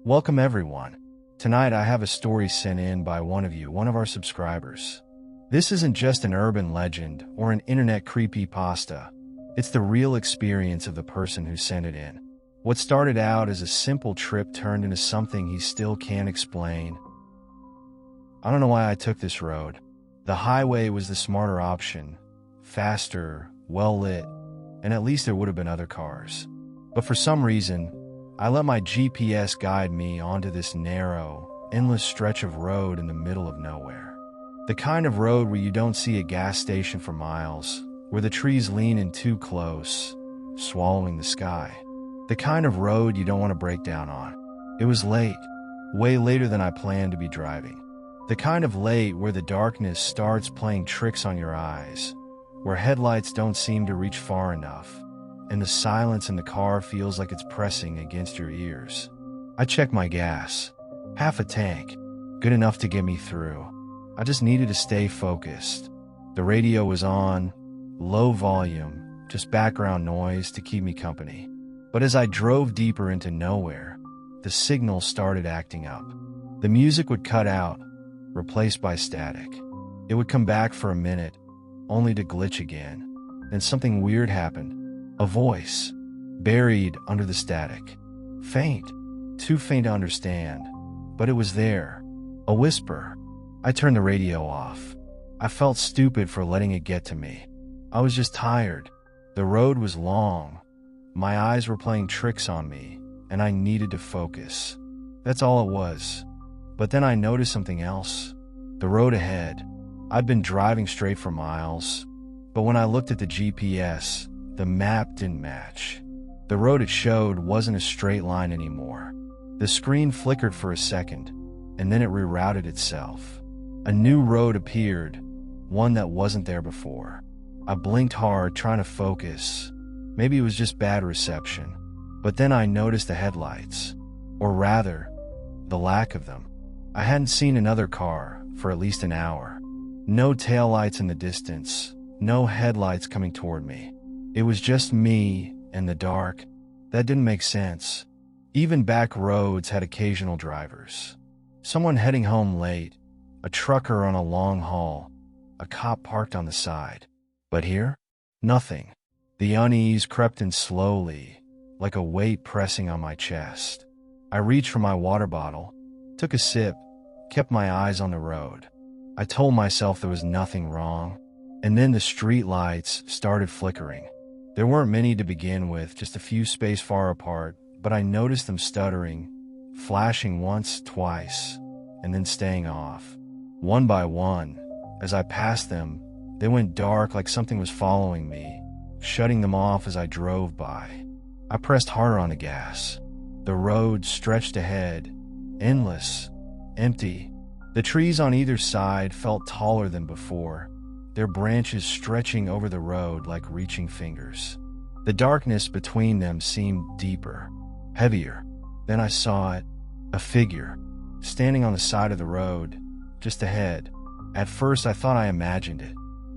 Welcome everyone. Tonight I have a story sent in by one of our subscribers. This isn't just an urban legend or an internet creepypasta. It's the real experience of the person who sent it in. What started out as a simple trip turned into something he still can't explain. I don't know why I took this road. The highway was the smarter option, faster, well-lit, and at least there would have been other cars. But for some reason, I let my GPS guide me onto this narrow, endless stretch of road in the middle of nowhere. The kind of road where you don't see a gas station for miles, where the trees lean in too close, swallowing the sky. The kind of road you don't want to break down on. It was late, way later than I planned to be driving. The kind of late where the darkness starts playing tricks on your eyes, where headlights don't seem to reach far enough, and the silence in the car feels like it's pressing against your ears. I checked my gas. Half a tank. Good enough to get me through. I just needed to stay focused. The radio was on, low volume, just background noise to keep me company. But as I drove deeper into nowhere, the signal started acting up. The music would cut out, replaced by static. It would come back for a minute, only to glitch again. Then something weird happened. A voice, buried under the static. Faint, too faint to understand, but it was there. A whisper. I turned the radio off. I felt stupid for letting it get to me. I was just tired. The road was long. My eyes were playing tricks on me, and I needed to focus. That's all it was. But then I noticed something else. The road ahead. I'd been driving straight for miles, but when I looked at the GPS, the map didn't match. The road it showed wasn't a straight line anymore. The screen flickered for a second, and then it rerouted itself. A new road appeared, one that wasn't there before. I blinked hard, trying to focus. Maybe it was just bad reception. But then I noticed the headlights, or rather, the lack of them. I hadn't seen another car for at least an hour. No taillights in the distance, no headlights coming toward me. It was just me and the dark. That didn't make sense. Even back roads had occasional drivers. Someone heading home late, a trucker on a long haul, a cop parked on the side. But here, nothing. The unease crept in slowly, like a weight pressing on my chest. I reached for my water bottle, took a sip, kept my eyes on the road. I told myself there was nothing wrong, and then the street lights started flickering. There weren't many to begin with, just a few spaced far apart, but I noticed them stuttering, flashing once, twice, and then staying off. One by one, as I passed them, they went dark like something was following me, shutting them off as I drove by. I pressed harder on the gas. The road stretched ahead, endless, empty. The trees on either side felt taller than before, their branches stretching over the road like reaching fingers. The darkness between them seemed deeper, heavier. Then I saw it, a figure, standing on the side of the road, just ahead. At first I thought I imagined it,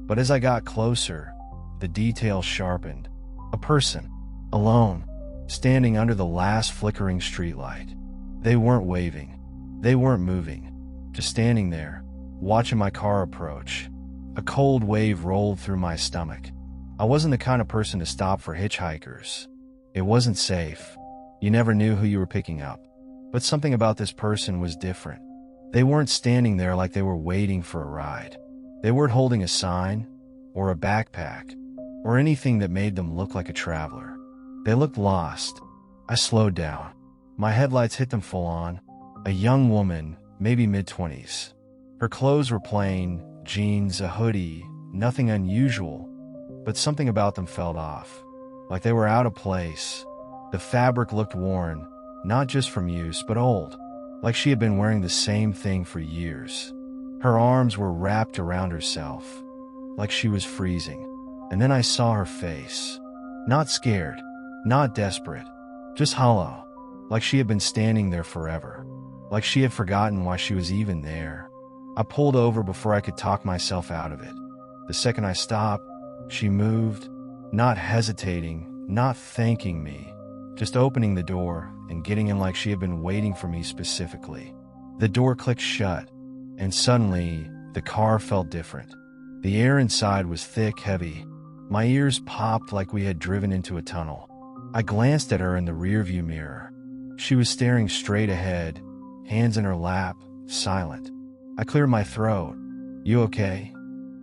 but as I got closer, the details sharpened. A person, alone, standing under the last flickering streetlight. They weren't waving, they weren't moving, just standing there, watching my car approach. A cold wave rolled through my stomach. I wasn't the kind of person to stop for hitchhikers. It wasn't safe. You never knew who you were picking up. But something about this person was different. They weren't standing there like they were waiting for a ride. They weren't holding a sign, or a backpack, or anything that made them look like a traveler. They looked lost. I slowed down. My headlights hit them full on. A young woman, maybe mid-20s. Her clothes were plain, jeans, a hoodie, nothing unusual, but something about them felt off, like they were out of place. The fabric looked worn, not just from use, but old, like she had been wearing the same thing for years. Her arms were wrapped around herself, like she was freezing. And then I saw her face. Not scared, not desperate, just hollow, like she had been standing there forever, like she had forgotten why she was even there. I pulled over before I could talk myself out of it. The second I stopped, she moved, not hesitating, not thanking me, just opening the door and getting in like she had been waiting for me specifically. The door clicked shut, and suddenly, the car felt different. The air inside was thick, heavy. My ears popped like we had driven into a tunnel. I glanced at her in the rearview mirror. She was staring straight ahead, hands in her lap, silent. I cleared my throat. "You okay?"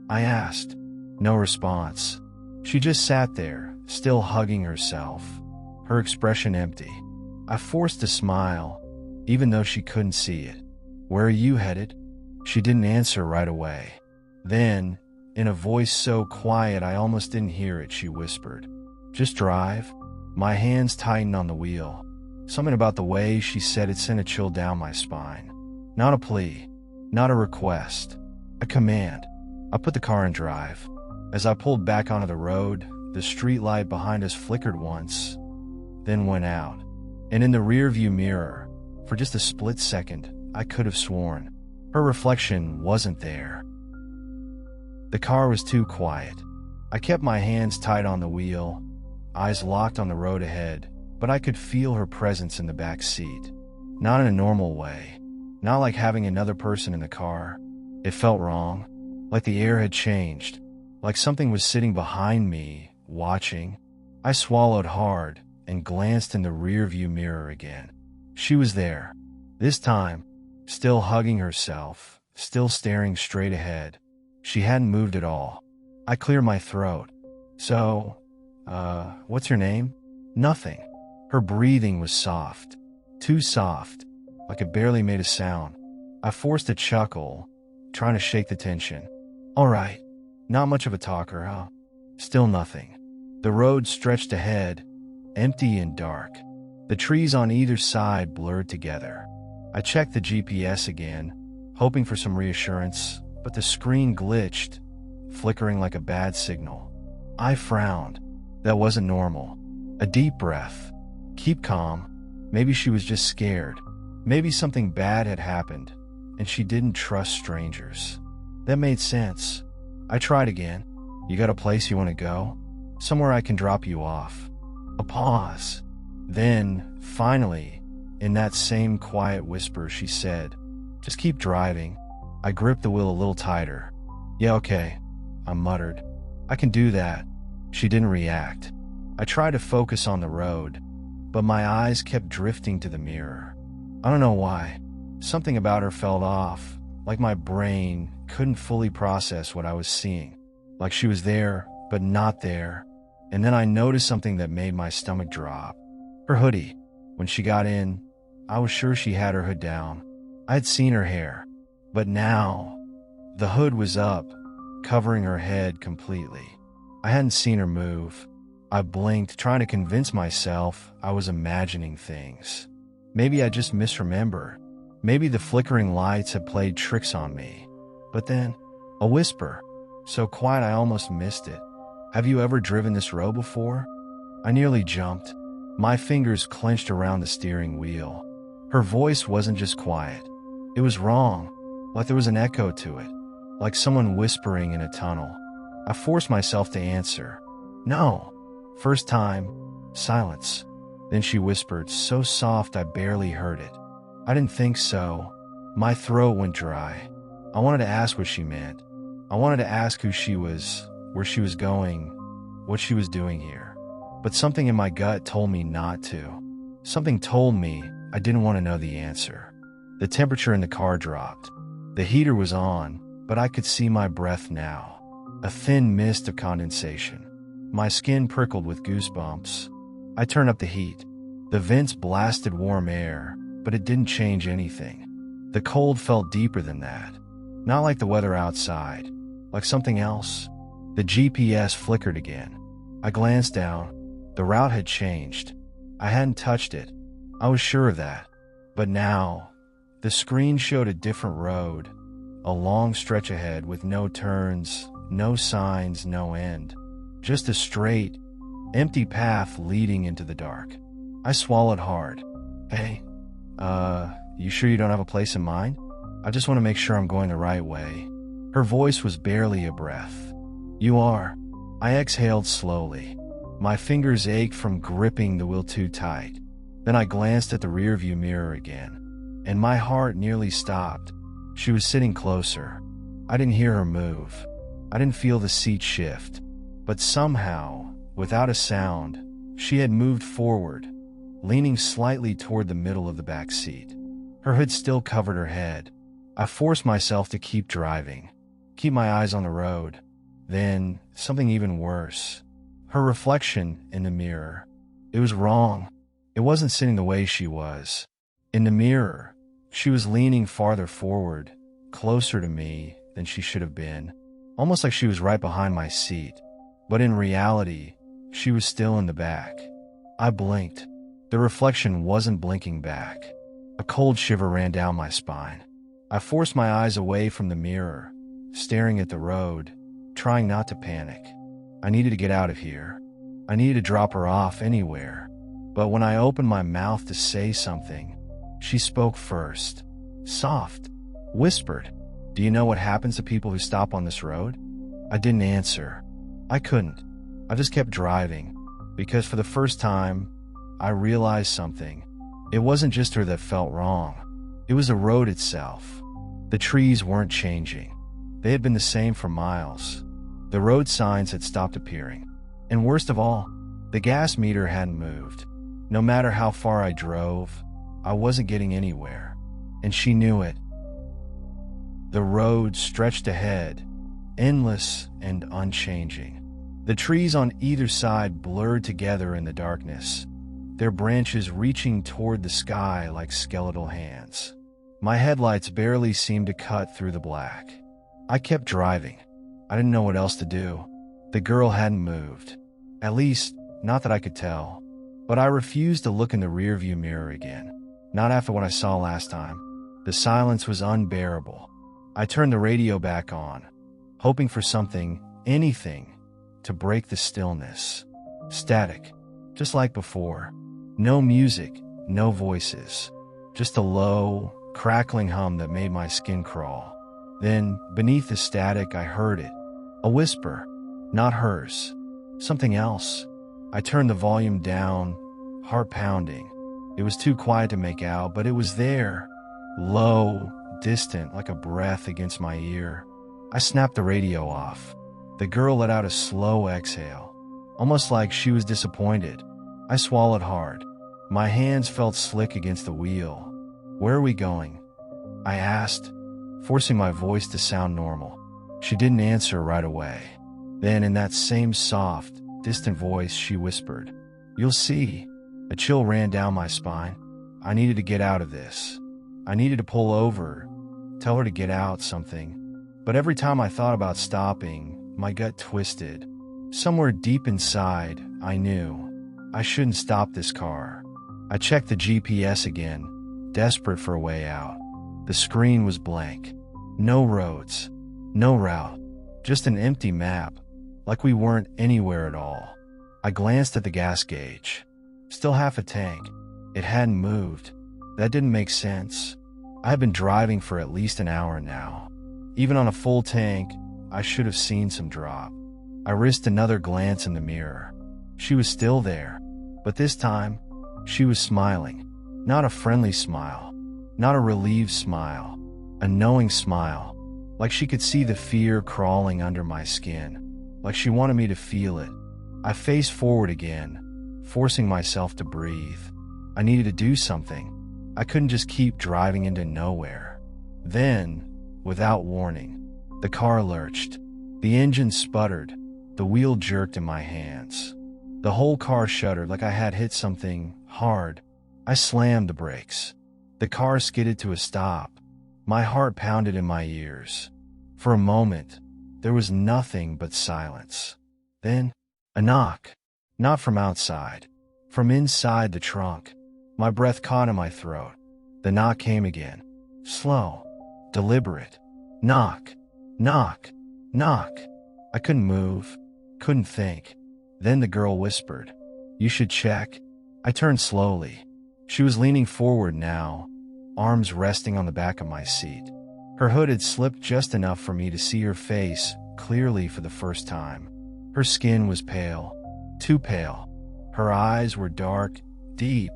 I asked. No response. She just sat there, still hugging herself, her expression empty. I forced a smile, even though she couldn't see it. "Where are you headed?" She didn't answer right away. Then, in a voice so quiet I almost didn't hear it, she whispered, "Just drive." My hands tightened on the wheel. Something about the way she said it sent a chill down my spine. Not a plea, not a request, a command. I put the car in drive. As I pulled back onto the road, the street light behind us flickered once, then went out. And in the rearview mirror, for just a split second, I could have sworn her reflection wasn't there. The car was too quiet. I kept my hands tight on the wheel, eyes locked on the road ahead, but I could feel her presence in the back seat. Not in a normal way. Not like having another person in the car. It felt wrong, like the air had changed, like something was sitting behind me, watching. I swallowed hard and glanced in the rearview mirror again. She was there. This time, still hugging herself, still staring straight ahead. She hadn't moved at all. I cleared my throat. "So, what's your name?" Nothing. Her breathing was soft. Too soft, like it barely made a sound. I forced a chuckle, trying to shake the tension. "All right. Not much of a talker, huh?" Still nothing. The road stretched ahead, empty and dark. The trees on either side blurred together. I checked the GPS again, hoping for some reassurance, but the screen glitched, flickering like a bad signal. I frowned. That wasn't normal. A deep breath. Keep calm. Maybe she was just scared. Maybe something bad had happened, and she didn't trust strangers. That made sense. I tried again. "You got a place you want to go? Somewhere I can drop you off." A pause. Then, finally, in that same quiet whisper, she said, "Just keep driving." I gripped the wheel a little tighter. "Yeah, okay," I muttered. "I can do that." She didn't react. I tried to focus on the road, but my eyes kept drifting to the mirror. I don't know why. Something about her felt off, like my brain couldn't fully process what I was seeing. Like she was there, but not there. And then I noticed something that made my stomach drop. Her hoodie. When she got in, I was sure she had her hood down. I had seen her hair. But now, the hood was up, covering her head completely. I hadn't seen her move. I blinked, trying to convince myself I was imagining things. Maybe I just misremembered. Maybe the flickering lights had played tricks on me. But then, a whisper, so quiet I almost missed it. "Have you ever driven this road before?" I nearly jumped. My fingers clenched around the steering wheel. Her voice wasn't just quiet. It was wrong, like there was an echo to it, like someone whispering in a tunnel. I forced myself to answer, "No." First time, silence. Then she whispered, so soft I barely heard it. I didn't think so. My throat went dry. I wanted to ask what she meant. I wanted to ask who she was, where she was going, what she was doing here. But something in my gut told me not to. Something told me I didn't want to know the answer. The temperature in the car dropped. The heater was on, but I could see my breath now. A thin mist of condensation. My skin prickled with goosebumps. I turned up the heat. The vents blasted warm air, but it didn't change anything. The cold felt deeper than that. Not like the weather outside, like something else. The GPS flickered again. I glanced down. The route had changed. I hadn't touched it. I was sure of that. But now, the screen showed a different road, a long stretch ahead with no turns, no signs, no end. Just a straight, empty path leading into the dark. I swallowed hard. "Hey, you sure you don't have a place in mind? I just want to make sure I'm going the right way." Her voice was barely a breath. "You are." I exhaled slowly. My fingers ached from gripping the wheel too tight. Then I glanced at the rearview mirror again, and my heart nearly stopped. She was sitting closer. I didn't hear her move. I didn't feel the seat shift. But somehow, without a sound, she had moved forward, leaning slightly toward the middle of the back seat. Her hood still covered her head. I forced myself to keep driving, keep my eyes on the road. Then, something even worse. Her reflection in the mirror. It was wrong. It wasn't sitting the way she was. In the mirror, she was leaning farther forward, closer to me than she should have been, almost like she was right behind my seat. But in reality, she was still in the back. I blinked. The reflection wasn't blinking back. A cold shiver ran down my spine. I forced my eyes away from the mirror, staring at the road, trying not to panic. I needed to get out of here. I needed to drop her off anywhere. But when I opened my mouth to say something, she spoke first. Soft. Whispered, "Do you know what happens to people who stop on this road?" I didn't answer. I couldn't. I just kept driving, because for the first time, I realized something. It wasn't just her that felt wrong. It was the road itself. The trees weren't changing. They had been the same for miles. The road signs had stopped appearing. And worst of all, the gas meter hadn't moved. No matter how far I drove, I wasn't getting anywhere. And she knew it. The road stretched ahead, endless and unchanging. The trees on either side blurred together in the darkness, their branches reaching toward the sky like skeletal hands. My headlights barely seemed to cut through the black. I kept driving. I didn't know what else to do. The girl hadn't moved. At least, not that I could tell. But I refused to look in the rearview mirror again. Not after what I saw last time. The silence was unbearable. I turned the radio back on, hoping for something, anything, to break the stillness. Static, just like before. No music, no voices. Just a low, crackling hum that made my skin crawl. Then, beneath the static, I heard it. A whisper. Not hers. Something else. I turned the volume down, heart pounding. It was too quiet to make out, but it was there. Low, distant, like a breath against my ear. I snapped the radio off. The girl let out a slow exhale, almost like she was disappointed. I swallowed hard. My hands felt slick against the wheel. "Where are we going?" I asked, forcing my voice to sound normal. She didn't answer right away. Then, in that same soft, distant voice, she whispered, "You'll see." A chill ran down my spine. I needed to get out of this. I needed to pull over, tell her to get out, something. But every time I thought about stopping, my gut twisted. Somewhere deep inside, I knew I shouldn't stop this car. I checked the GPS again, desperate for a way out. The screen was blank. No roads, no route, just an empty map, like we weren't anywhere at all. I glanced at the gas gauge. Still half a tank. It hadn't moved. That didn't make sense. I had been driving for at least an hour now. Even on a full tank, I should have seen some drop. I risked another glance in the mirror. She was still there, but this time, she was smiling. Not a friendly smile, not a relieved smile, a knowing smile, like she could see the fear crawling under my skin, like she wanted me to feel it. I faced forward again, forcing myself to breathe. I needed to do something. I couldn't just keep driving into nowhere. Then, without warning, the car lurched. The engine sputtered. The wheel jerked in my hands. The whole car shuddered like I had hit something hard. I slammed the brakes. The car skidded to a stop. My heart pounded in my ears. For a moment, there was nothing but silence. Then, a knock. Not from outside. From inside the trunk. My breath caught in my throat. The knock came again. Slow. Deliberate. Knock. Knock. Knock. I couldn't move. Couldn't think. Then the girl whispered, "You should check." I turned slowly. She was leaning forward now, arms resting on the back of my seat. Her hood had slipped just enough for me to see her face clearly for the first time. Her skin was pale, too pale. Her eyes were dark, deep,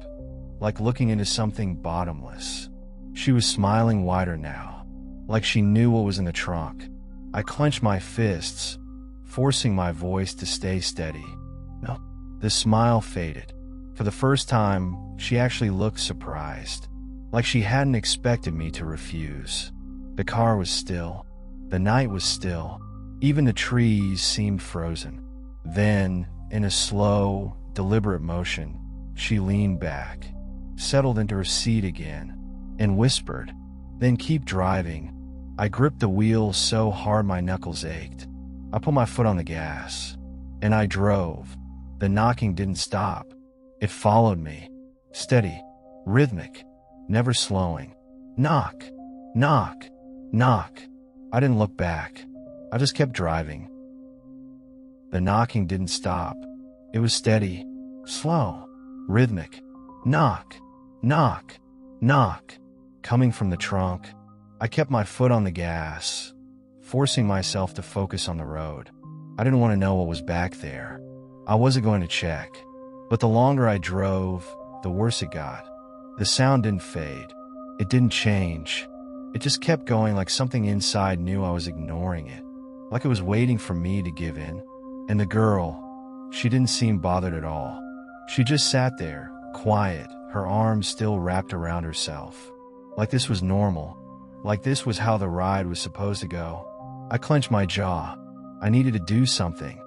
like looking into something bottomless. She was smiling wider now, like she knew what was in the trunk. I clenched my fists, forcing my voice to stay steady. No. The smile faded. For the first time, she actually looked surprised, like she hadn't expected me to refuse. The car was still. The night was still. Even the trees seemed frozen. Then, in a slow, deliberate motion, she leaned back, settled into her seat again, and whispered, "Then keep driving." I gripped the wheel so hard my knuckles ached. I put my foot on the gas, and I drove. The knocking didn't stop. It followed me, steady, rhythmic, never slowing. Knock, knock, knock. I didn't look back. I just kept driving. The knocking didn't stop. It was steady, slow, rhythmic. Knock, knock, knock. Coming from the trunk. I kept my foot on the gas, forcing myself to focus on the road. I didn't want to know what was back there. I wasn't going to check. But the longer I drove, the worse it got. The sound didn't fade. It didn't change. It just kept going, like something inside knew I was ignoring it. Like it was waiting for me to give in. And the girl, she didn't seem bothered at all. She just sat there, quiet, her arms still wrapped around herself. Like this was normal. Like this was how the ride was supposed to go. I clenched my jaw. I needed to do something.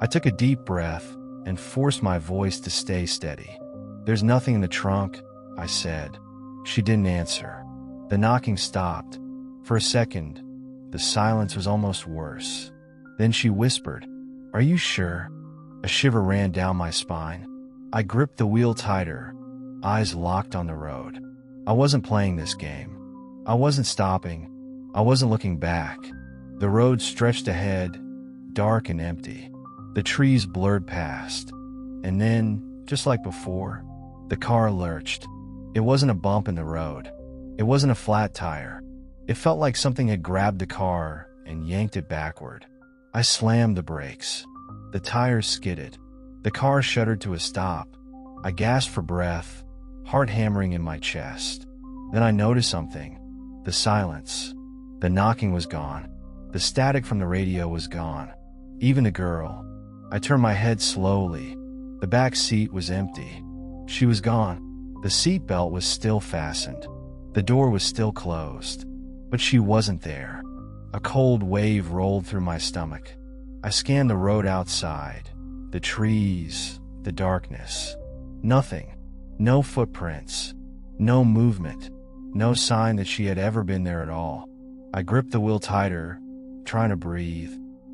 I took a deep breath and forced my voice to stay steady. "There's nothing in the trunk," I said. She didn't answer. The knocking stopped. For a second, the silence was almost worse. Then she whispered, "Are you sure?" A shiver ran down my spine. I gripped the wheel tighter, eyes locked on the road. I wasn't playing this game. I wasn't stopping. I wasn't looking back. The road stretched ahead, dark and empty. The trees blurred past. And then, just like before, the car lurched. It wasn't a bump in the road. It wasn't a flat tire. It felt like something had grabbed the car and yanked it backward. I slammed the brakes. The tires skidded. The car shuddered to a stop. I gasped for breath, heart hammering in my chest. Then I noticed something. The silence. The knocking was gone. The static from the radio was gone. Even the girl. I turned my head slowly. The back seat was empty. She was gone. The seat belt was still fastened. The door was still closed. But she wasn't there. A cold wave rolled through my stomach. I scanned the road outside. The trees. The darkness. Nothing. No footprints. No movement. No sign that she had ever been there at all. I gripped the wheel tighter, trying to breathe.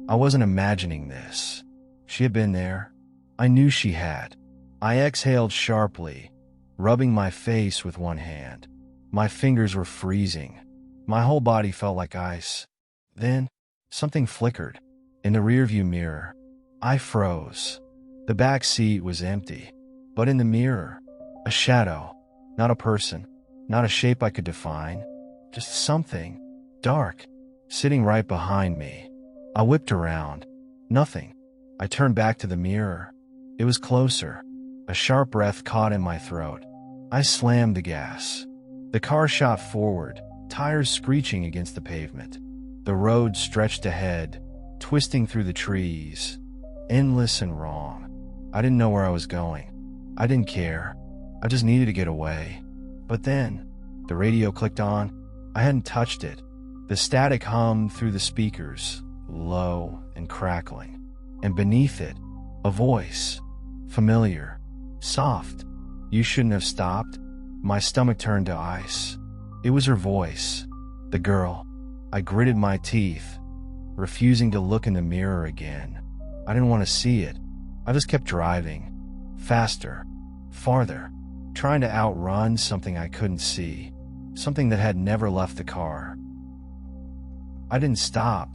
I wasn't imagining this. She had been there. I knew she had. I exhaled sharply, rubbing my face with one hand. My fingers were freezing. My whole body felt like ice. Then, something flickered. In the rearview mirror, I froze. The back seat was empty. But in the mirror, a shadow. Not a person. Not a shape I could define. Just something. Dark. Sitting right behind me. I whipped around. Nothing. I turned back to the mirror. It was closer. A sharp breath caught in my throat. I slammed the gas. The car shot forward, tires screeching against the pavement. The road stretched ahead, twisting through the trees. Endless and wrong. I didn't know where I was going. I didn't care. I just needed to get away. But then, the radio clicked on. I hadn't touched it. The static hummed through the speakers, low and crackling. And beneath it, a voice. Familiar. Soft. "You shouldn't have stopped." My stomach turned to ice. It was her voice. The girl. I gritted my teeth, refusing to look in the mirror again. I didn't want to see it. I just kept driving. Faster. Farther. Trying to outrun something I couldn't see. Something that had never left the car. I didn't stop.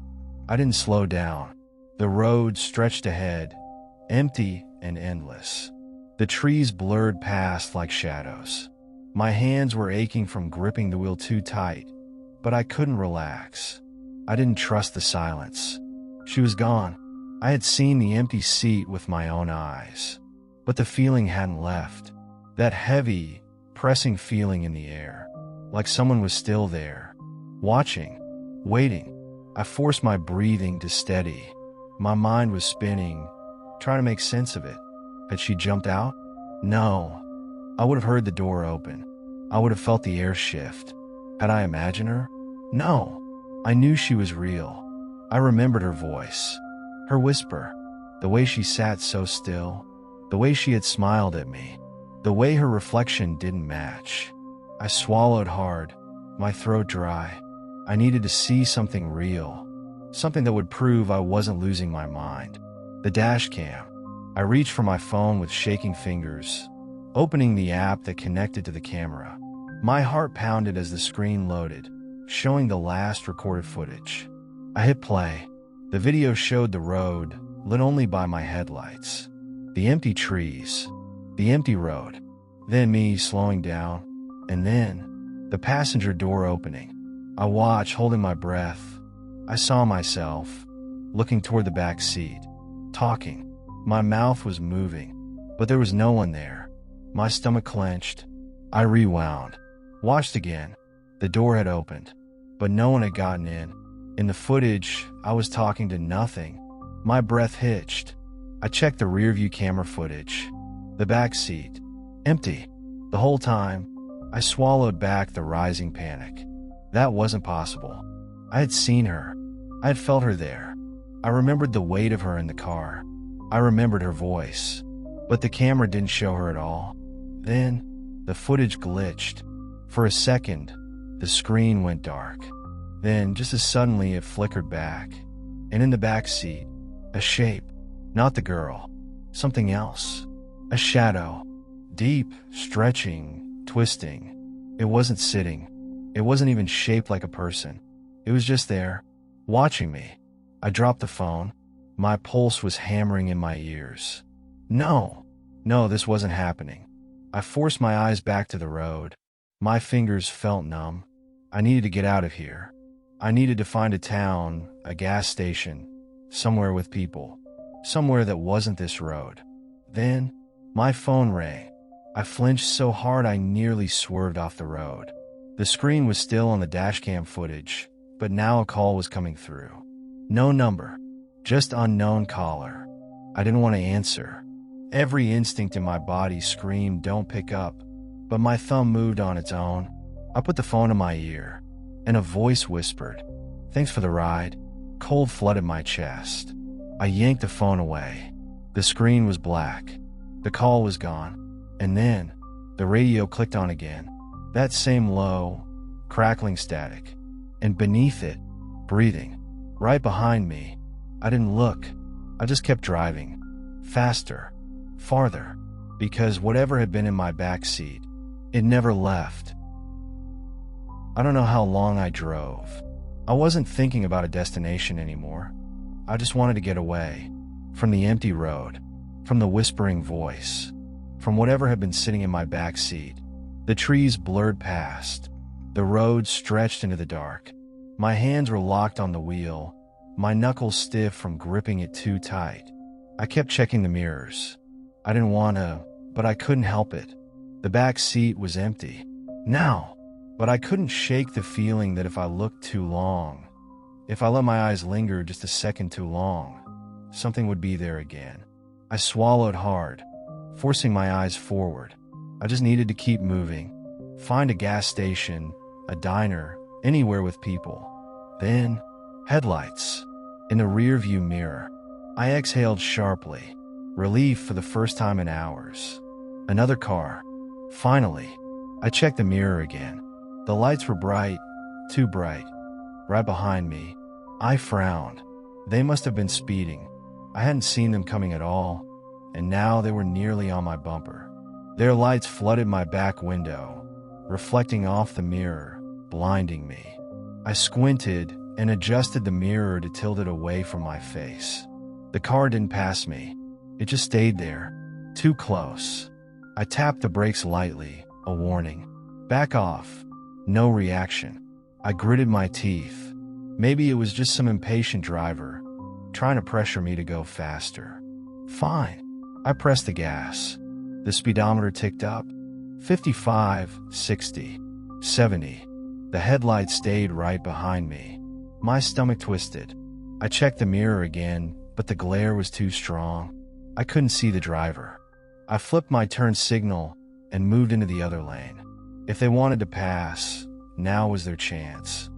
I didn't slow down. The road stretched ahead, empty and endless. The trees blurred past like shadows. My hands were aching from gripping the wheel too tight, but I couldn't relax. I didn't trust the silence. She was gone. I had seen the empty seat with my own eyes, but the feeling hadn't left. That heavy, pressing feeling in the air, like someone was still there, watching, waiting. I forced my breathing to steady. My mind was spinning, trying to make sense of it. Had she jumped out? No. I would have heard the door open. I would have felt the air shift. Had I imagined her? No. I knew she was real. I remembered her voice, her whisper, the way she sat so still, the way she had smiled at me, the way her reflection didn't match. I swallowed hard, my throat dry. I needed to see something real, something that would prove I wasn't losing my mind. The dash cam. I reached for my phone with shaking fingers, opening the app that connected to the camera. My heart pounded as the screen loaded, showing the last recorded footage. I hit play. The video showed the road, lit only by my headlights. The empty trees, the empty road, then me slowing down, and then the passenger door opening. I watched, holding my breath. I saw myself, looking toward the back seat, talking. My mouth was moving, but there was no one there. My stomach clenched. I rewound, watched again. The door had opened, but no one had gotten in. In the footage, I was talking to nothing. My breath hitched. I checked the rearview camera footage. The back seat, empty. The whole time, I swallowed back the rising panic. That wasn't possible. I had seen her. I had felt her there. I remembered the weight of her in the car. I remembered her voice. But the camera didn't show her at all. Then, the footage glitched. For a second, the screen went dark. Then, just as suddenly, it flickered back. And in the back seat, a shape. Not the girl. Something else. A shadow. Deep, stretching, twisting. It wasn't sitting. It wasn't even shaped like a person. It was just there, watching me. I dropped the phone. My pulse was hammering in my ears. No, this wasn't happening. I forced my eyes back to the road. My fingers felt numb. I needed to get out of here. I needed to find a town, a gas station, somewhere with people, somewhere that wasn't this road. Then, my phone rang. I flinched so hard I nearly swerved off the road. The screen was still on the dashcam footage, but now a call was coming through. No number, just unknown caller. I didn't want to answer. Every instinct in my body screamed, "Don't pick up," but my thumb moved on its own. I put the phone to my ear, and a voice whispered, "Thanks for the ride." Cold flooded my chest. I yanked the phone away. The screen was black. The call was gone. And then, the radio clicked on again. That same low, crackling static. And beneath it, breathing. Right behind me. I didn't look. I just kept driving. Faster. Farther. Because whatever had been in my back seat, it never left. I don't know how long I drove. I wasn't thinking about a destination anymore. I just wanted to get away. From the empty road. From the whispering voice. From whatever had been sitting in my back seat. The trees blurred past. The road stretched into the dark. My hands were locked on the wheel, my knuckles stiff from gripping it too tight. I kept checking the mirrors. I didn't want to, but I couldn't help it. The back seat was empty. Now, but I couldn't shake the feeling that if I looked too long, if I let my eyes linger just a second too long, something would be there again. I swallowed hard, forcing my eyes forward. I just needed to keep moving, find a gas station, a diner, anywhere with people. Then, headlights. In the rearview mirror, I exhaled sharply, relief for the first time in hours. Another car. Finally, I checked the mirror again. The lights were bright, too bright. Right behind me, I frowned. They must have been speeding. I hadn't seen them coming at all, and now they were nearly on my bumper. Their lights flooded my back window, reflecting off the mirror, blinding me. I squinted and adjusted the mirror to tilt it away from my face. The car didn't pass me. It just stayed there, too close. I tapped the brakes lightly, a warning. Back off. No reaction. I gritted my teeth. Maybe it was just some impatient driver, trying to pressure me to go faster. Fine. I pressed the gas. The speedometer ticked up. 55, 60, 70. The headlights stayed right behind me. My stomach twisted. I checked the mirror again, but the glare was too strong. I couldn't see the driver. I flipped my turn signal and moved into the other lane. If they wanted to pass, now was their chance.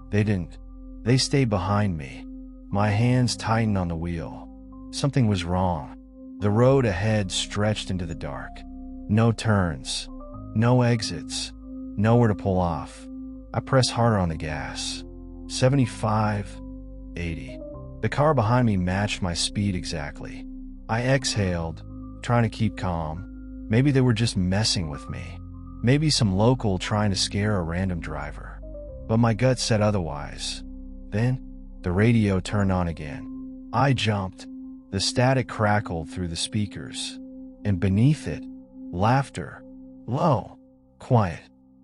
They didn't. They stayed behind me. My hands tightened on the wheel. Something was wrong. The road ahead stretched into the dark. No turns. No exits. Nowhere to pull off. I pressed harder on the gas. 75, 80. The car behind me matched my speed exactly. I exhaled, trying to keep calm. Maybe they were just messing with me. Maybe some local trying to scare a random driver. But my gut said otherwise. Then, the radio turned on again. I jumped. The static crackled through the speakers. And beneath it, laughter. Low. Quiet.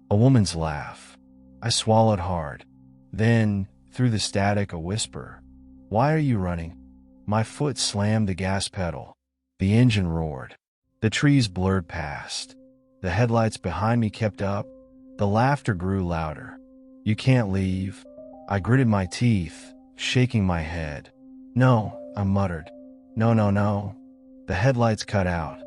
A woman's laugh. I swallowed hard. Then, through the static, a whisper. "Why are you running?" My foot slammed the gas pedal. The engine roared. The trees blurred past. The headlights behind me kept up. The laughter grew louder. "You can't leave." I gritted my teeth, shaking my head. "No," I muttered. "No, no, no." The headlights cut out.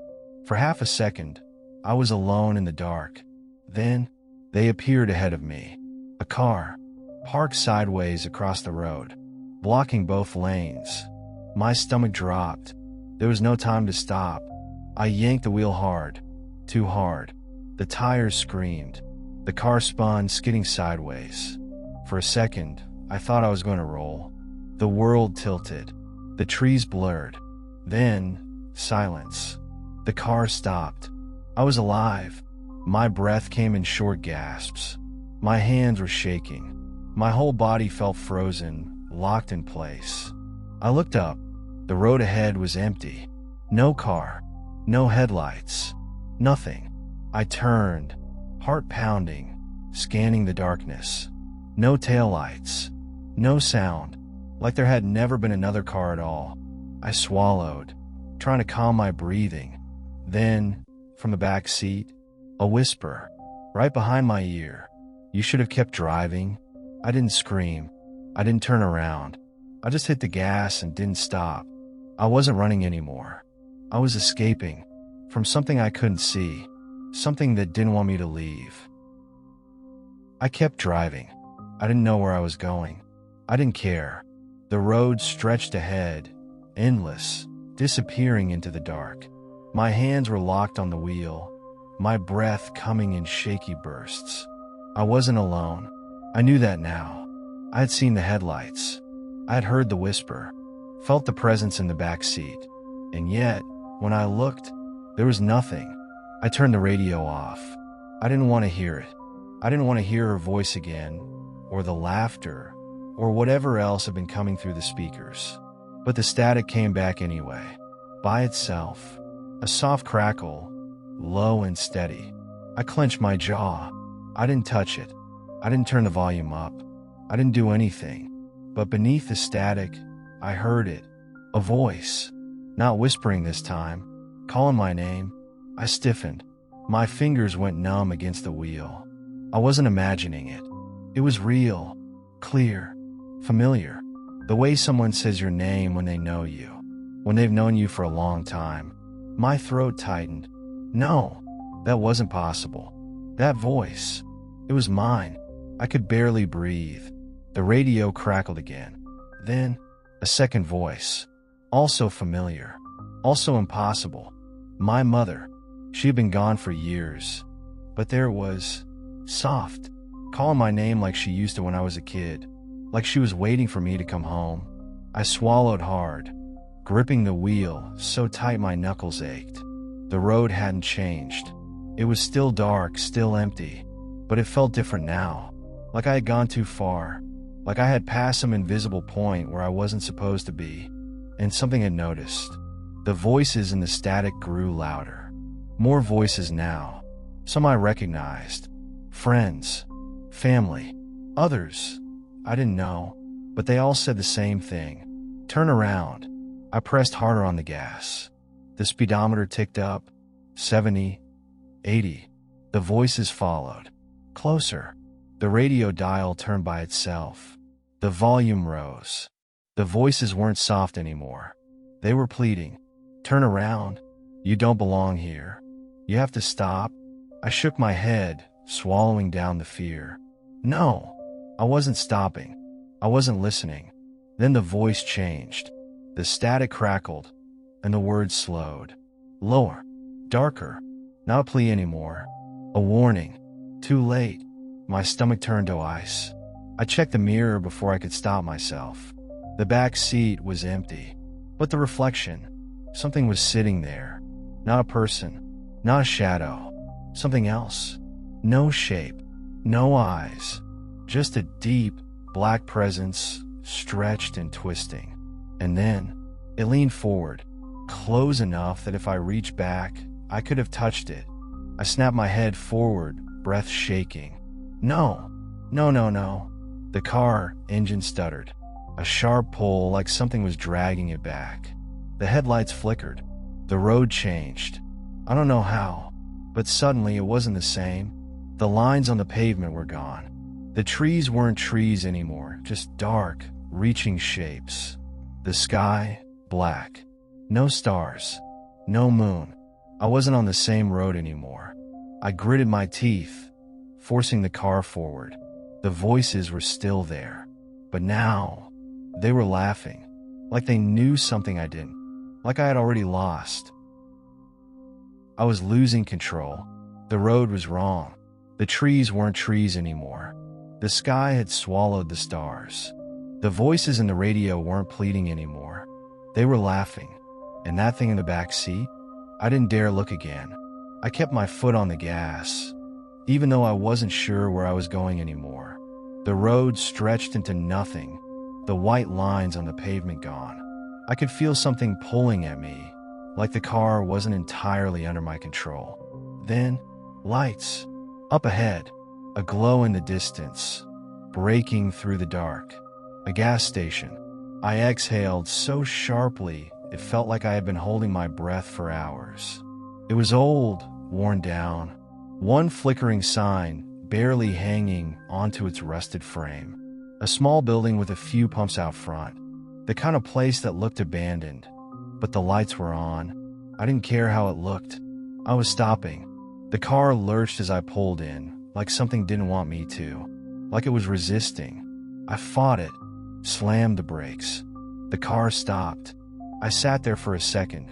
For half a second, I was alone in the dark. Then, they appeared ahead of me. A car, parked sideways across the road, blocking both lanes. My stomach dropped. There was no time to stop. I yanked the wheel hard. Too hard. The tires screamed. The car spun, skidding sideways. For a second, I thought I was going to roll. The world tilted. The trees blurred. Then, silence. The car stopped. I was alive. My breath came in short gasps. My hands were shaking. My whole body felt frozen, locked in place. I looked up. The road ahead was empty. No car. No headlights. Nothing. I turned, heart pounding, scanning the darkness. No taillights. No sound. Like there had never been another car at all. I swallowed, trying to calm my breathing. Then, from the back seat, a whisper, right behind my ear. "You should have kept driving." I didn't scream. I didn't turn around. I just hit the gas and didn't stop. I wasn't running anymore. I was escaping from something I couldn't see, something that didn't want me to leave. I kept driving. I didn't know where I was going. I didn't care. The road stretched ahead, endless, disappearing into the dark. My hands were locked on the wheel, my breath coming in shaky bursts. I wasn't alone. I knew that now. I had seen the headlights. I had heard the whisper, felt the presence in the back seat. And yet, when I looked, there was nothing. I turned the radio off. I didn't want to hear it. I didn't want to hear her voice again, or the laughter, or whatever else had been coming through the speakers. But the static came back anyway, by itself. A soft crackle, low and steady. I clenched my jaw. I didn't touch it. I didn't turn the volume up. I didn't do anything. But beneath the static, I heard it. A voice. Not whispering this time. Calling my name. I stiffened. My fingers went numb against the wheel. I wasn't imagining it. It was real. Clear. Familiar. The way someone says your name when they know you. When they've known you for a long time. My throat tightened. No, that wasn't possible. That voice. It was mine. I could barely breathe. The radio crackled again. Then, a second voice. Also familiar. Also impossible. My mother. She had been gone for years. But there it was. Soft. Calling my name like she used to when I was a kid. Like she was waiting for me to come home. I swallowed hard, gripping the wheel so tight my knuckles ached. The road hadn't changed. It was still dark, still empty. But it felt different now. Like I had gone too far. Like I had passed some invisible point where I wasn't supposed to be. And something had noticed. The voices in the static grew louder. More voices now. Some I recognized. Friends. Family. Others. I didn't know. But they all said the same thing. Turn around. I pressed harder on the gas. The speedometer ticked up. 70, 80. The voices followed. Closer. The radio dial turned by itself. The volume rose. The voices weren't soft anymore. They were pleading. Turn around. You don't belong here. You have to stop. I shook my head, swallowing down the fear. No, I wasn't stopping. I wasn't listening. Then the voice changed. The static crackled, and the words slowed. Lower. Darker. Not a plea anymore. A warning. Too late. My stomach turned to ice. I checked the mirror before I could stop myself. The back seat was empty. But the reflection, something was sitting there. Not a person. Not a shadow. Something else. No shape. No eyes. Just a deep, black presence, stretched and twisting. And then, it leaned forward, close enough that if I reached back, I could have touched it. I snapped my head forward, breath shaking. No. No, no, no. The car engine stuttered. A sharp pull like something was dragging it back. The headlights flickered. The road changed. I don't know how, but suddenly it wasn't the same. The lines on the pavement were gone. The trees weren't trees anymore, just dark, reaching shapes. The sky, black. No stars. No moon. I wasn't on the same road anymore. I gritted my teeth, forcing the car forward. The voices were still there. But now, they were laughing. Like they knew something I didn't. Like I had already lost. I was losing control. The road was wrong. The trees weren't trees anymore. The sky had swallowed the stars. The voices in the radio weren't pleading anymore. They were laughing. And that thing in the back seat? I didn't dare look again. I kept my foot on the gas, even though I wasn't sure where I was going anymore. The road stretched into nothing, the white lines on the pavement gone. I could feel something pulling at me, like the car wasn't entirely under my control. Then, lights. Up ahead, a glow in the distance, breaking through the dark. A gas station. I exhaled so sharply it felt like I had been holding my breath for hours. It was old, worn down, one flickering sign barely hanging onto its rusted frame. A small building with a few pumps out front, the kind of place that looked abandoned. But the lights were on. I didn't care how it looked. I was stopping. The car lurched as I pulled in, like something didn't want me to, like it was resisting. I fought it, slammed the brakes. The car stopped. I sat there for a second,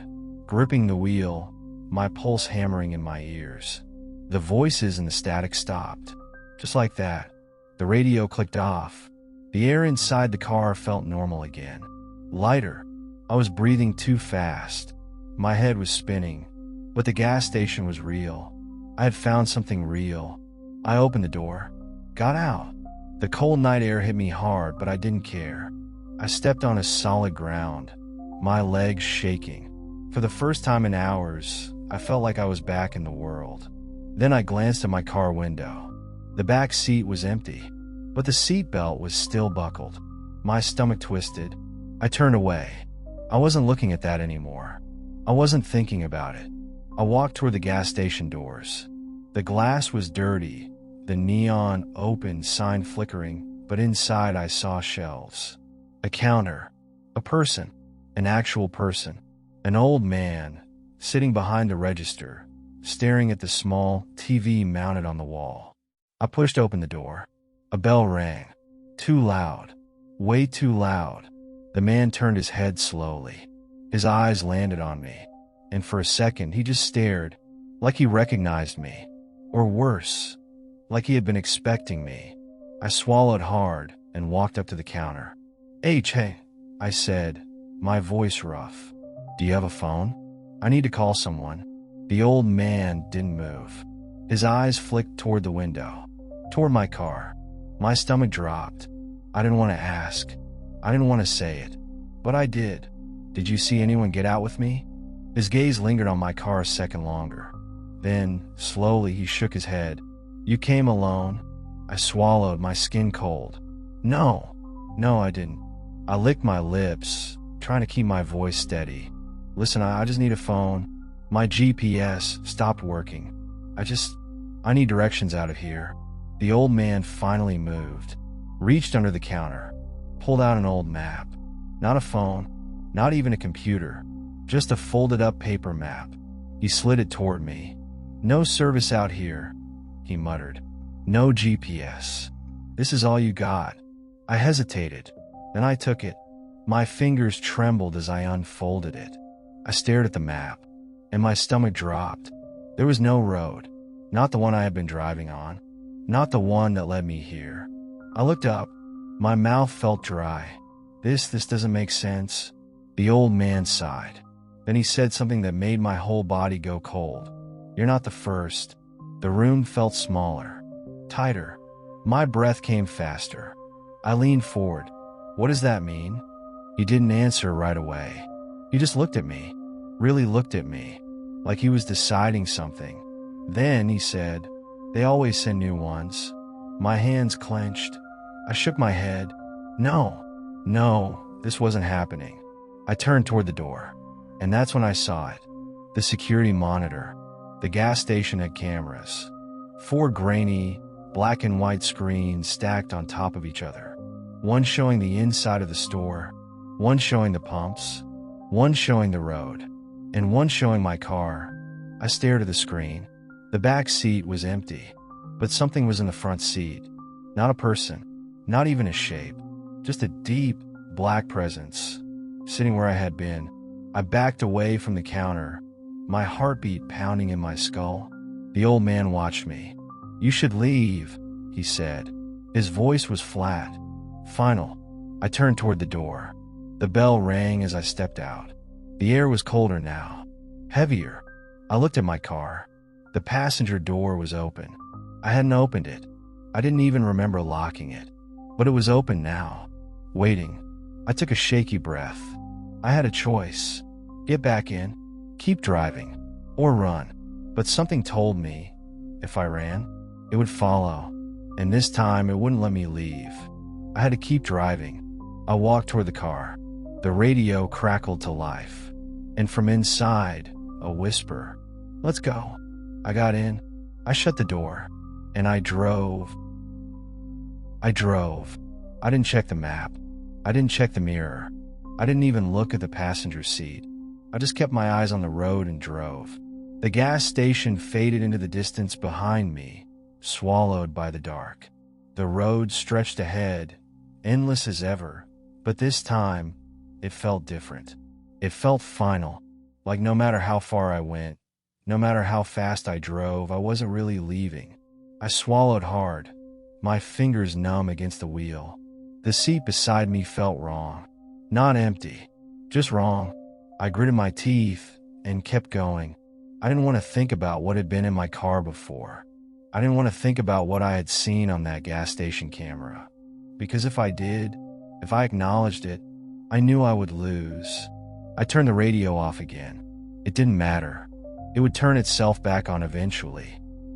gripping the wheel, my pulse hammering in my ears. The voices and the static stopped. Just like that, the radio clicked off. The air inside the car felt normal again. Lighter. I was breathing too fast. My head was spinning, but the gas station was real. I had found something real. I opened the door, got out. The cold night air hit me hard, but I didn't care. I stepped on a solid ground, my legs shaking. For the first time in hours, I felt like I was back in the world. Then I glanced at my car window. The back seat was empty, but the seat belt was still buckled. My stomach twisted. I turned away. I wasn't looking at that anymore. I wasn't thinking about it. I walked toward the gas station doors. The glass was dirty, the neon open sign flickering, but inside I saw shelves. A counter. A person. An actual person. An old man, sitting behind the register, staring at the small TV mounted on the wall. I pushed open the door. A bell rang. Too loud. Way too loud. The man turned his head slowly. His eyes landed on me, and for a second he just stared, like he recognized me. Or worse, like he had been expecting me. I swallowed hard and walked up to the counter. Hey, I said, my voice rough. Do you have a phone? I need to call someone. The old man didn't move. His eyes flicked toward the window, toward my car. My stomach dropped. I didn't want to ask. I didn't want to say it, but I did. Did you see anyone get out with me? His gaze lingered on my car a second longer. Then, slowly, he shook his head. You came alone? I swallowed, my skin cold. No, I didn't. I licked my lips, trying to keep my voice steady. Listen, I just need a phone. My GPS stopped working. I need directions out of here. The old man finally moved, reached under the counter, pulled out an old map. Not a phone, not even a computer, just a folded up paper map. He slid it toward me. No service out here, he muttered. No GPS. This is all you got. I hesitated. Then I took it. My fingers trembled as I unfolded it. I stared at the map, and my stomach dropped. There was no road, not the one I had been driving on, not the one that led me here. I looked up. My mouth felt dry. This doesn't make sense. The old man sighed. Then he said something that made my whole body go cold. You're not the first. The room felt smaller, tighter. My breath came faster. I leaned forward. What does that mean? He didn't answer right away. He just looked at me, really looked at me, like he was deciding something. Then he said, they always send new ones. My hands clenched. I shook my head. No, this wasn't happening. I turned toward the door, and that's when I saw it. The security monitor. The gas station had cameras. 4 grainy, black and white screens stacked on top of each other. One showing the inside of the store, one showing the pumps, one showing the road, and one showing my car. I stared at the screen. The back seat was empty, but something was in the front seat. Not a person, not even a shape, just a deep, black presence. Sitting where I had been, I backed away from the counter, my heartbeat pounding in my skull. The old man watched me. You should leave, he said. His voice was flat, final. I turned toward the door. The bell rang as I stepped out. The air was colder now, heavier. I looked at my car. The passenger door was open. I hadn't opened it. I didn't even remember locking it, but it was open now, waiting. I took a shaky breath. I had a choice. Get back in, keep driving, or run. But something told me, if I ran, it would follow, and this time it wouldn't let me leave. I had to keep driving. I walked toward the car. The radio crackled to life, and from inside, a whisper, let's go. I got in. I shut the door, and I drove. I didn't check the map. I didn't check the mirror. I didn't even look at the passenger seat. I just kept my eyes on the road and drove. The gas station faded into the distance behind me, swallowed by the dark. The road stretched ahead, endless as ever, but this time, it felt different. It felt final, like no matter how far I went, no matter how fast I drove, I wasn't really leaving. I swallowed hard, my fingers numb against the wheel. The seat beside me felt wrong. Not empty, just wrong. I gritted my teeth and kept going. I didn't want to think about what had been in my car before. I didn't want to think about what I had seen on that gas station camera. Because if I did, if I acknowledged it, I knew I would lose. I turned the radio off again. It didn't matter. It would turn itself back on eventually.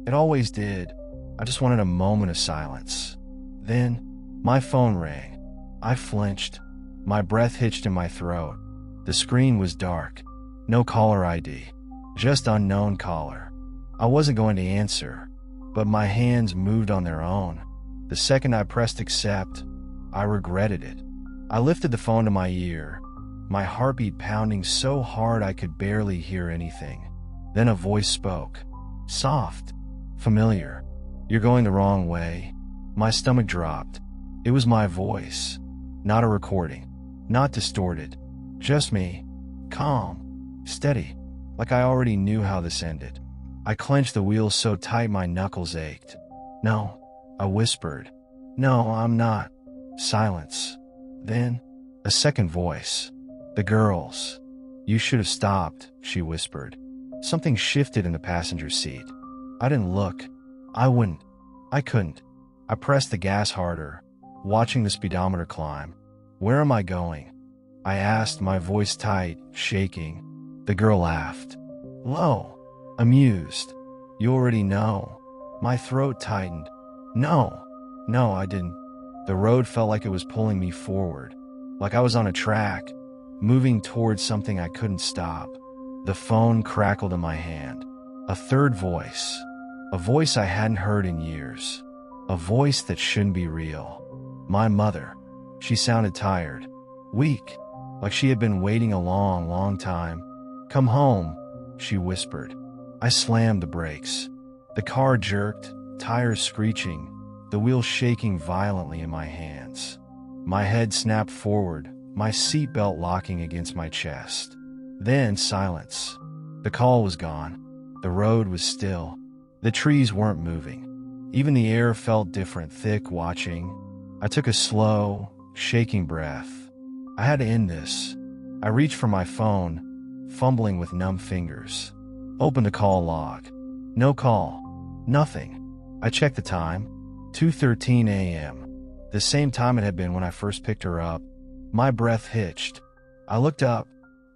It always did. I just wanted a moment of silence. Then, my phone rang. I flinched. My breath hitched in my throat. The screen was dark. No caller ID. Just unknown caller. I wasn't going to answer, but my hands moved on their own. The second I pressed accept, I regretted it. I lifted the phone to my ear, my heartbeat pounding so hard I could barely hear anything. Then a voice spoke. Soft. Familiar. You're going the wrong way. My stomach dropped. It was my voice. Not a recording. Not distorted. Just me. Calm. Steady. Like I already knew how this ended. I clenched the wheel so tight my knuckles ached. No. I whispered. No, I'm not. Silence. Then, a second voice. The girls. You should have stopped, she whispered. Something shifted in the passenger seat. I didn't look. I wouldn't. I couldn't. I pressed the gas harder, watching the speedometer climb. Where am I going? I asked, my voice tight, shaking. The girl laughed. Low. Amused. You already know. My throat tightened. No, I didn't. The road felt like it was pulling me forward, like I was on a track, moving towards something I couldn't stop. The phone crackled in my hand. A third voice. A voice I hadn't heard in years. A voice that shouldn't be real. My mother. She sounded tired. Weak. Like she had been waiting a long, long time. "Come home," she whispered. I slammed the brakes. The car jerked, tires screeching, the wheels shaking violently in my hands. My head snapped forward, my seatbelt locking against my chest. Then silence. The call was gone. The road was still. The trees weren't moving. Even the air felt different, thick, watching. I took a slow, shaking breath. I had to end this. I reached for my phone, fumbling with numb fingers. Opened the call log. No call. Nothing. I checked the time. 2:13 a.m. The same time it had been when I first picked her up. My breath hitched. I looked up,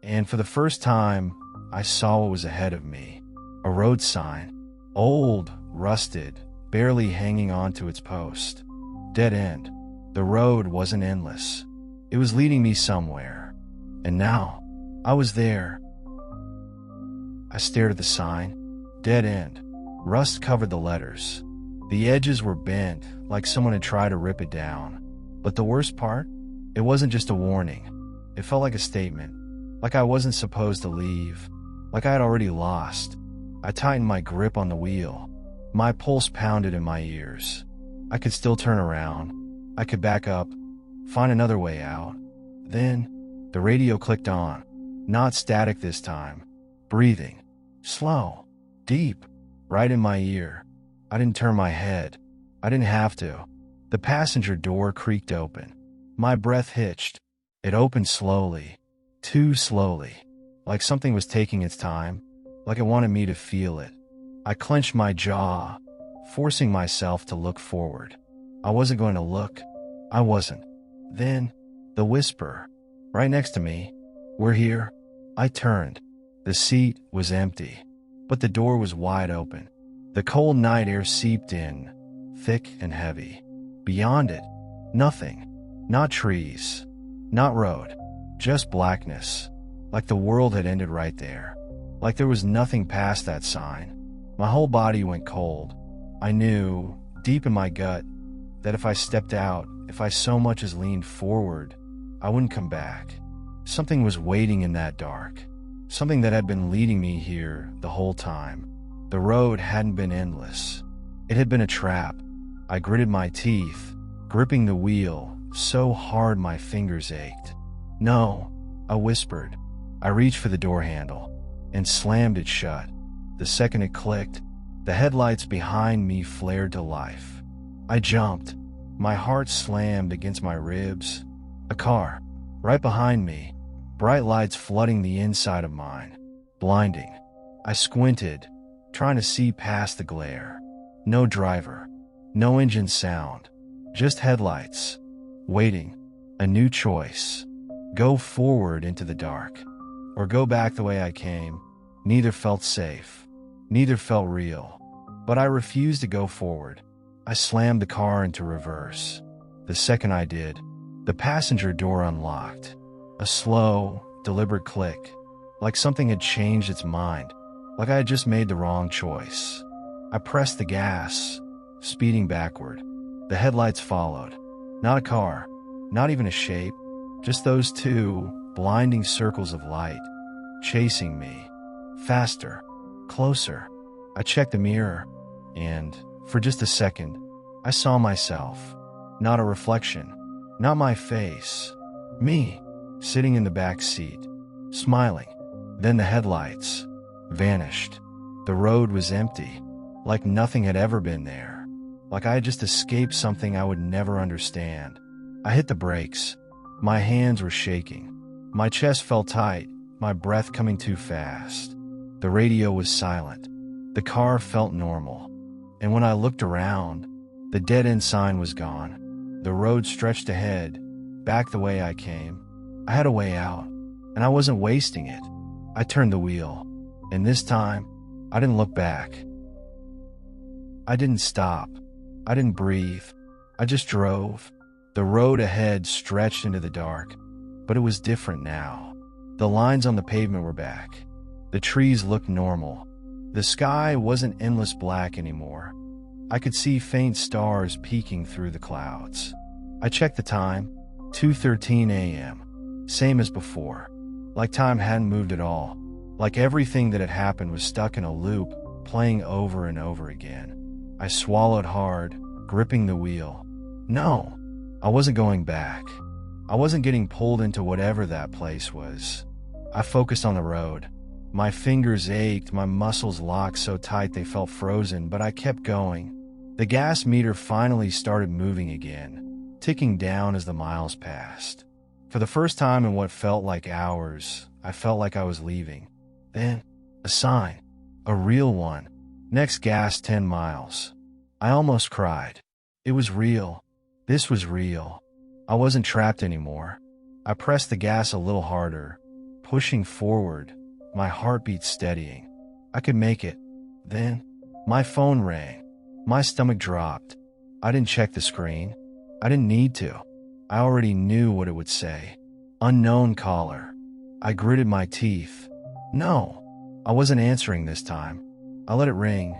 and for the first time, I saw what was ahead of me. A road sign. Old, rusted, barely hanging on to its post. Dead end. The road wasn't endless. It was leading me somewhere. And now, I was there. I stared at the sign. Dead end. Rust covered the letters. The edges were bent, like someone had tried to rip it down. But the worst part? It wasn't just a warning. It felt like a statement. Like I wasn't supposed to leave. Like I had already lost. I tightened my grip on the wheel. My pulse pounded in my ears. I could still turn around. I could back up, find another way out. Then, the radio clicked on. Not static this time. Breathing. Slow. Deep. Right in my ear. I didn't turn my head. I didn't have to. The passenger door creaked open. My breath hitched. It opened slowly. Too slowly. Like something was taking its time. Like it wanted me to feel it. I clenched my jaw, forcing myself to look forward. I wasn't going to look. I wasn't. Then, the whisper. Right next to me. "We're here." I turned. The seat was empty, but the door was wide open. The cold night air seeped in, thick and heavy. Beyond it, nothing. Not trees. Not road. Just blackness. Like the world had ended right there. Like there was nothing past that sign. My whole body went cold. I knew, deep in my gut, that if I stepped out, if I so much as leaned forward, I wouldn't come back. Something was waiting in that dark. Something that had been leading me here the whole time. The road hadn't been endless. It had been a trap. I gritted my teeth, gripping the wheel so hard my fingers ached. "No," I whispered. I reached for the door handle and slammed it shut. The second it clicked, the headlights behind me flared to life. I jumped. My heart slammed against my ribs. A car, right behind me, bright lights flooding the inside of mine, blinding. I squinted, trying to see past the glare. No driver, no engine sound, just headlights, waiting. A new choice. Go forward into the dark, or go back the way I came. Neither felt safe. Neither felt real. But I refused to go forward. I slammed the car into reverse. The second I did, the passenger door unlocked. A slow, deliberate click, like something had changed its mind, like I had just made the wrong choice. I pressed the gas, speeding backward. The headlights followed. Not a car, not even a shape, just those two blinding circles of light, chasing me. Faster, closer. I checked the mirror, and, for just a second, I saw myself. Not a reflection, not my face. Me, sitting in the back seat, smiling. Then the headlights vanished. The road was empty, like nothing had ever been there. Like I had just escaped something I would never understand. I hit the brakes. My hands were shaking. My chest felt tight, my breath coming too fast. The radio was silent. The car felt normal. And when I looked around, the dead-end sign was gone. The road stretched ahead, back the way I came. I had a way out, and I wasn't wasting it. I turned the wheel, and this time, I didn't look back. I didn't stop. I didn't breathe. I just drove. The road ahead stretched into the dark, but it was different now. The lines on the pavement were back. The trees looked normal. The sky wasn't endless black anymore. I could see faint stars peeking through the clouds. I checked the time, 2:13 a.m. Same as before. Like time hadn't moved at all. Like everything that had happened was stuck in a loop, playing over and over again. I swallowed hard, gripping the wheel. No, I wasn't going back. I wasn't getting pulled into whatever that place was. I focused on the road. My fingers ached, my muscles locked so tight they felt frozen, but I kept going. The gas meter finally started moving again, ticking down as the miles passed. For the first time in what felt like hours, I felt like I was leaving. Then, a sign. A real one. Next gas 10 miles. I almost cried. It was real. This was real. I wasn't trapped anymore. I pressed the gas a little harder, pushing forward, my heartbeat steadying. I could make it. Then, my phone rang. My stomach dropped. I didn't check the screen. I didn't need to. I already knew what it would say. Unknown caller. I gritted my teeth. No, I wasn't answering this time. I let it ring.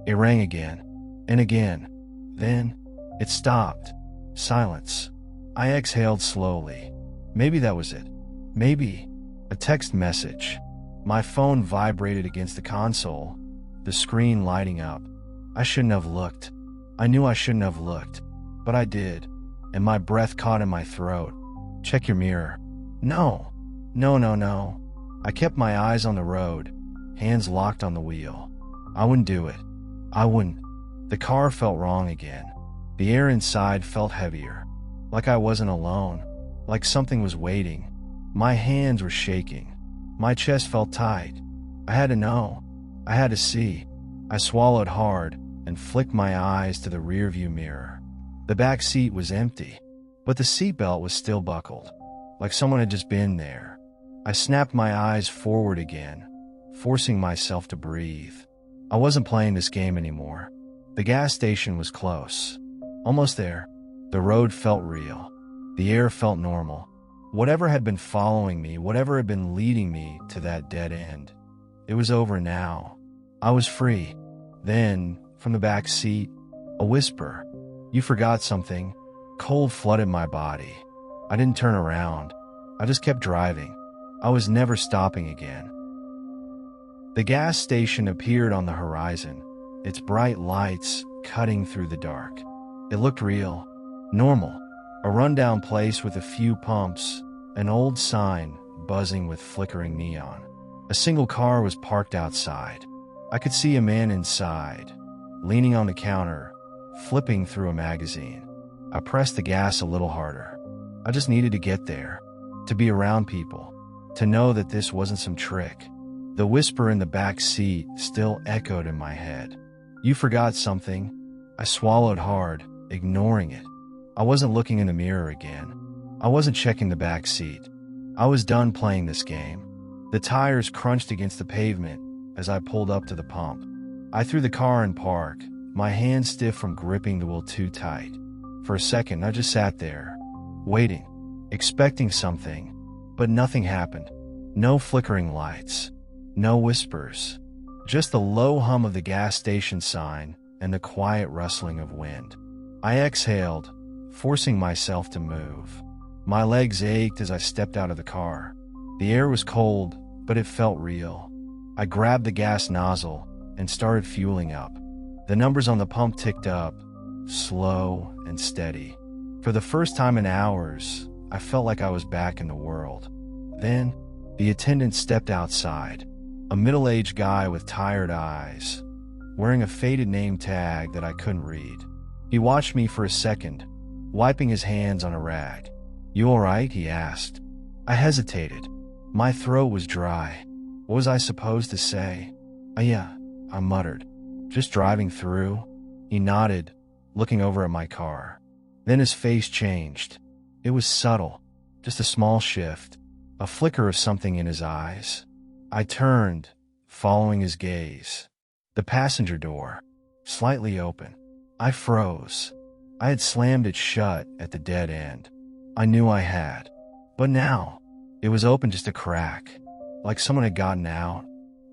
It rang again. And again. Then, it stopped. Silence. I exhaled slowly. Maybe that was it. Maybe. A text message. My phone vibrated against the console, the screen lighting up. I shouldn't have looked. I knew I shouldn't have looked, but I did, and my breath caught in my throat. Check your mirror. No. No. I kept my eyes on the road, hands locked on the wheel. I wouldn't do it. I wouldn't. The car felt wrong again. The air inside felt heavier, like I wasn't alone, like something was waiting. My hands were shaking. My chest felt tight. I had to know. I had to see. I swallowed hard and flicked my eyes to the rearview mirror. The back seat was empty, but the seatbelt was still buckled, like someone had just been there. I snapped my eyes forward again, forcing myself to breathe. I wasn't playing this game anymore. The gas station was close. Almost there. The road felt real. The air felt normal. Whatever had been following me, whatever had been leading me to that dead end, it was over now. I was free. Then, from the back seat, a whisper. You forgot something. Cold flooded my body. I didn't turn around. I just kept driving. I was never stopping again. The gas station appeared on the horizon, its bright lights cutting through the dark. It looked real, normal, a rundown place with a few pumps, an old sign buzzing with flickering neon. A single car was parked outside. I could see a man inside, leaning on the counter, flipping through a magazine. I pressed the gas a little harder. I just needed to get there, to be around people, to know that this wasn't some trick. The whisper in the back seat still echoed in my head. You forgot something. I swallowed hard, ignoring it. I wasn't looking in the mirror again. I wasn't checking the back seat. I was done playing this game. The tires crunched against the pavement as I pulled up to the pump. I threw the car in park, my hands stiff from gripping the wheel too tight. For a second, I just sat there, waiting, expecting something, but nothing happened. No flickering lights, no whispers, just the low hum of the gas station sign and the quiet rustling of wind. I exhaled, forcing myself to move. My legs ached as I stepped out of the car. The air was cold, but it felt real. I grabbed the gas nozzle and started fueling up. The numbers on the pump ticked up, slow and steady. For the first time in hours, I felt like I was back in the world. Then, the attendant stepped outside, a middle-aged guy with tired eyes, wearing a faded name tag that I couldn't read. He watched me for a second, wiping his hands on a rag. You all right? He asked. I hesitated. My throat was dry. What was I supposed to say? Yeah, I muttered. Just driving through? He nodded, looking over at my car. Then his face changed. It was subtle, just a small shift, a flicker of something in his eyes. I turned, following his gaze. The passenger door, slightly open. I froze. I had slammed it shut at the dead end. I knew I had. But now, It was open just a crack, like someone had gotten out.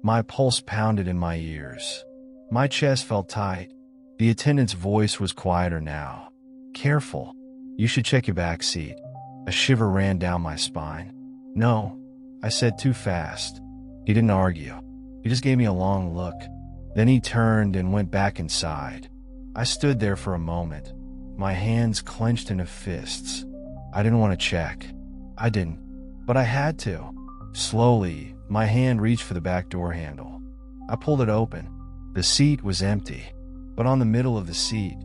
My pulse pounded in my ears. My chest felt tight. The attendant's voice was quieter now. "Careful. You should check your back seat." A shiver ran down my spine. "No," I said too fast. He didn't argue. He just gave me a long look. Then he turned and went back inside. I stood there for a moment, my hands clenched into fists. I didn't want to check. I didn't, but I had to. Slowly, my hand reached for the back door handle. I pulled it open. The seat was empty, but on the middle of the seat,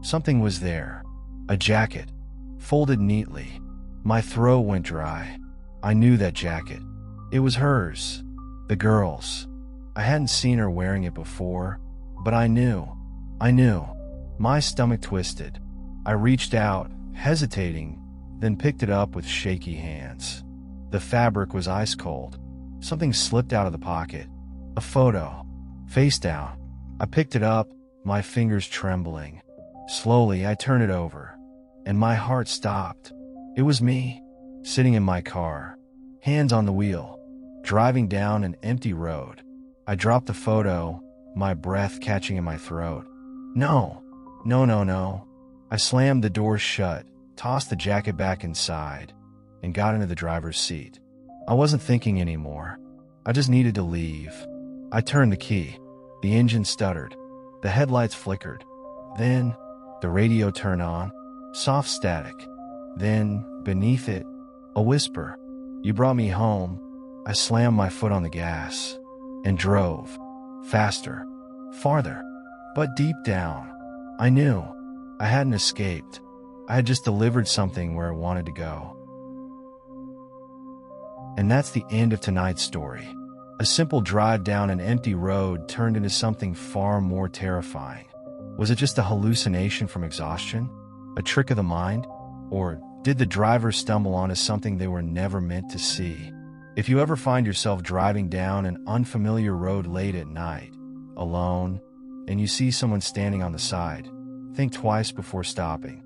something was there. A jacket, folded neatly. My throat went dry. I knew that jacket. It was hers, the girl's. I hadn't seen her wearing it before, but I knew. My stomach twisted. I reached out, hesitating, then picked it up with shaky hands. The fabric was ice cold. Something slipped out of the pocket. A photo, face down. I picked it up, my fingers trembling. Slowly, I turned it over, and my heart stopped. It was me, sitting in my car, hands on the wheel, driving down an empty road. I dropped the photo, my breath catching in my throat. No. I slammed the door shut, tossed the jacket back inside, and got into the driver's seat. I wasn't thinking anymore. I just needed to leave. I turned the key. The engine stuttered. The headlights flickered. Then, the radio turned on. Soft static. Then, beneath it, a whisper. "You brought me home." I slammed my foot on the gas and drove. Faster. Farther. But deep down, I knew. I hadn't escaped. I had just delivered something where I wanted to go. And that's the end of tonight's story. A simple drive down an empty road turned into something far more terrifying. Was it just a hallucination from exhaustion? A trick of the mind? Or did the driver stumble onto something they were never meant to see? If you ever find yourself driving down an unfamiliar road late at night, alone, and you see someone standing on the side, think twice before stopping.